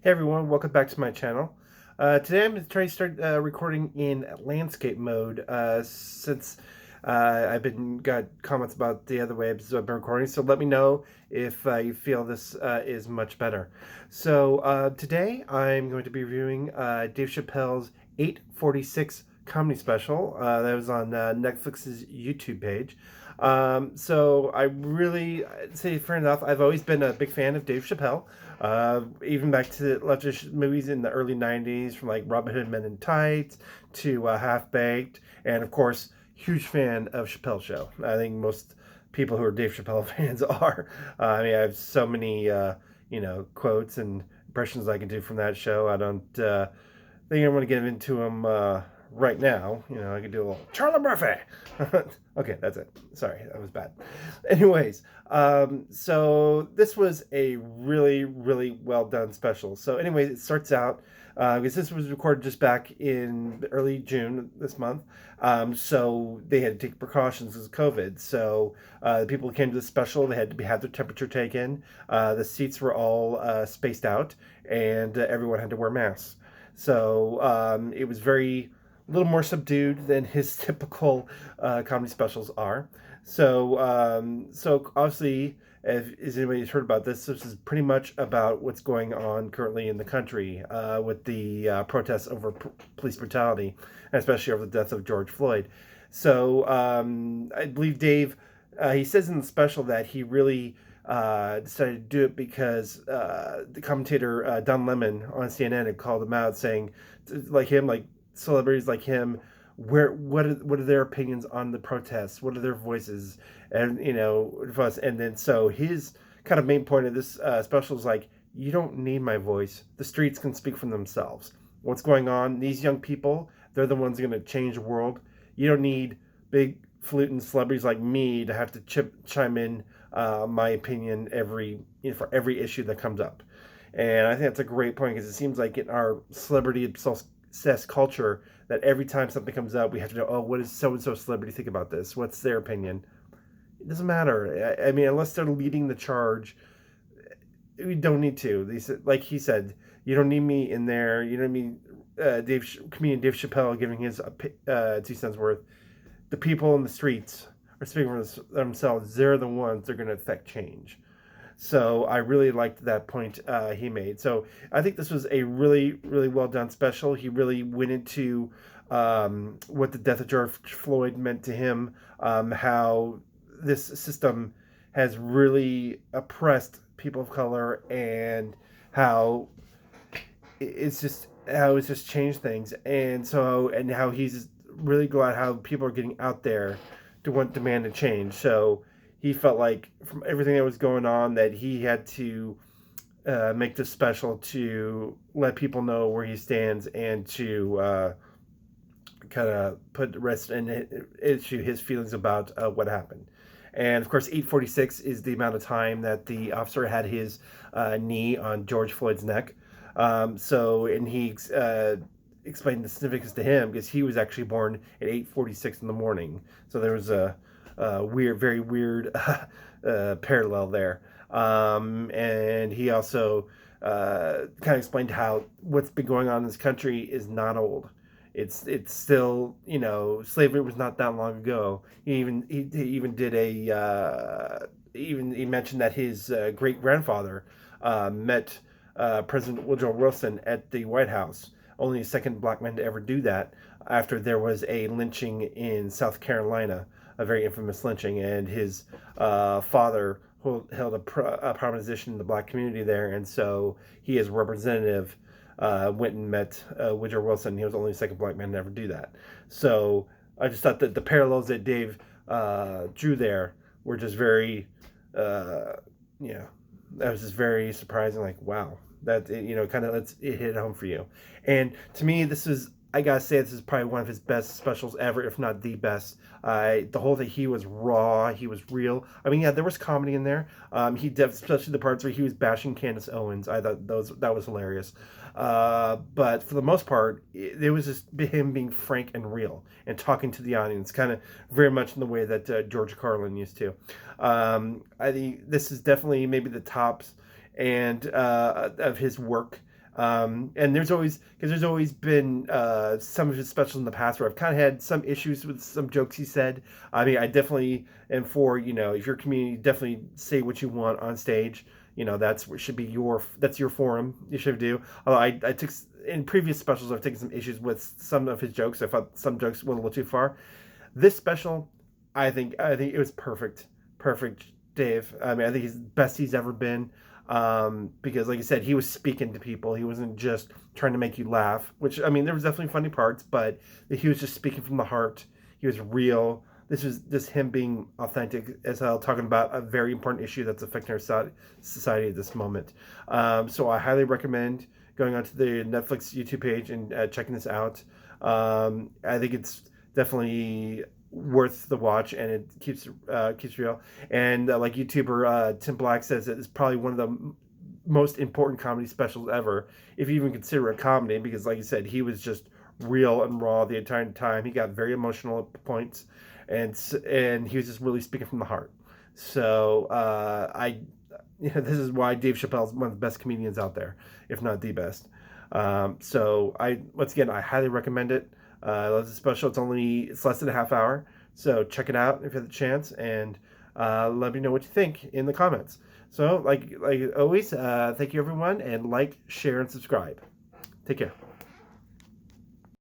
Hey everyone, welcome back to my channel. Today I'm going to try to start recording in landscape mode since I've been got comments about the other way I've been recording, so let me know if you feel this is much better. So today I'm going to be reviewing Dave Chappelle's 846 comedy special that was on Netflix's YouTube page. So I really say fair enough. I've always been a big fan of Dave Chappelle. Even back to the leftish movies in the early 90s, from like Robin Hood Men in Tights to Half Baked, and of course, huge fan of Chappelle Show. I think most people who are Dave Chappelle fans are. I mean, I have so many, quotes and impressions I can do from that show. I don't think I want to get into them right now. I could do a little Charlie Murphy. Okay, that's it. Sorry, that was bad. Anyways, so this was a really, really well done special. So, anyways, it starts out because this was recorded just back in early June this month. So they had to take precautions with COVID. So the people who came to the special, they had to have their temperature taken. The seats were all spaced out, and everyone had to wear masks. So it was very a little more subdued than his typical comedy specials are. So obviously, if anybody's heard about this, this is pretty much about what's going on currently in the country with the protests over police brutality, especially over the death of George Floyd. So I believe Dave, he says in the special that he really decided to do it because the commentator Don Lemon on CNN had called him out, saying, like him, like celebrities like him, what are their opinions on the protests? What are their voices? And and then so his kind of main point of this special is like, you don't need my voice. The streets can speak for themselves. What's going on? These young people, they're the ones going to change the world. You don't need big fluting celebrities like me to have to chime in my opinion for every issue that comes up. And I think that's a great point because it seems like in our celebrity obsessed culture that every time something comes up, we have to know, oh, what does so and so celebrity think about this? What's their opinion? It doesn't matter. I mean, unless they're leading the charge, we don't need to. Like he said, you don't need me in there. You know what I mean? Comedian Dave Chappelle giving his 2 cents worth. The people in the streets are speaking for themselves. They're the ones that are going to affect change. So I really liked that point he made. So I think this was a really, really well done special. He really went into what the death of George Floyd meant to him, how this system has really oppressed people of color, and how it's just changed things, and how he's really glad how people are getting out there to want demand to change. So he felt like from everything that was going on that he had to make this special to let people know where he stands and to kind of put rest and issue his feelings about what happened. And of course, 846 is the amount of time that the officer had his knee on George Floyd's neck. And he explained the significance to him because he was actually born at 8:46 in the morning. So there was a very weird parallel there. And he also kind of explained how what's been going on in this country is not old. It's still, slavery was not that long ago. He even did a even he mentioned that his great grandfather met President Woodrow Wilson at the White House. Only the second black man to ever do that after there was a lynching in South Carolina, a very infamous lynching, and his father held a prominent position in the black community there, and so he, as a representative, went and met Woodrow Wilson. He was only the second black man to ever do that. So I just thought that the parallels that Dave drew there were just very, that was just very surprising. Like, wow, that kind of lets it hit home for you. And to me, I gotta say, this is probably one of his best specials ever, if not the best. The whole thing, he was raw, he was real. I mean, yeah, there was comedy in there. Especially the parts where he was bashing Candace Owens. I thought that was hilarious. But for the most part, it was just him being frank and real and talking to the audience, kind of very much in the way that George Carlin used to. I think this is definitely maybe the tops and of his work. And there's always been some of his specials in the past where I've kind of had some issues with some jokes he said. I mean, I definitely am for, if your community, definitely say what you want on stage. That's what should be that's your forum. You should do. Although I took in previous specials, I've taken some issues with some of his jokes. I thought some jokes went a little too far. This special, I think it was perfect, Dave. I mean, I think he's the best he's ever been. Because, like I said, he was speaking to people. He wasn't just trying to make you laugh. Which, I mean, there was definitely funny parts, but he was just speaking from the heart. He was real. This was just him being authentic as hell, talking about a very important issue that's affecting our society at this moment. So I highly recommend going onto the Netflix YouTube page and checking this out. I think it's definitely worth the watch, and it keeps real. And like YouTuber Tim Black says, it's probably one of the most important comedy specials ever, if you even consider it a comedy, because like you said, he was just real and raw the entire time. He got very emotional at points, and he was just really speaking from the heart. So this is why Dave Chappelle is one of the best comedians out there, if not the best. So once again, I highly recommend it. I love the special. It's less than a half hour, so check it out if you have the chance, and let me know what you think in the comments. So like always, thank you everyone, and like, share, and subscribe. Take care.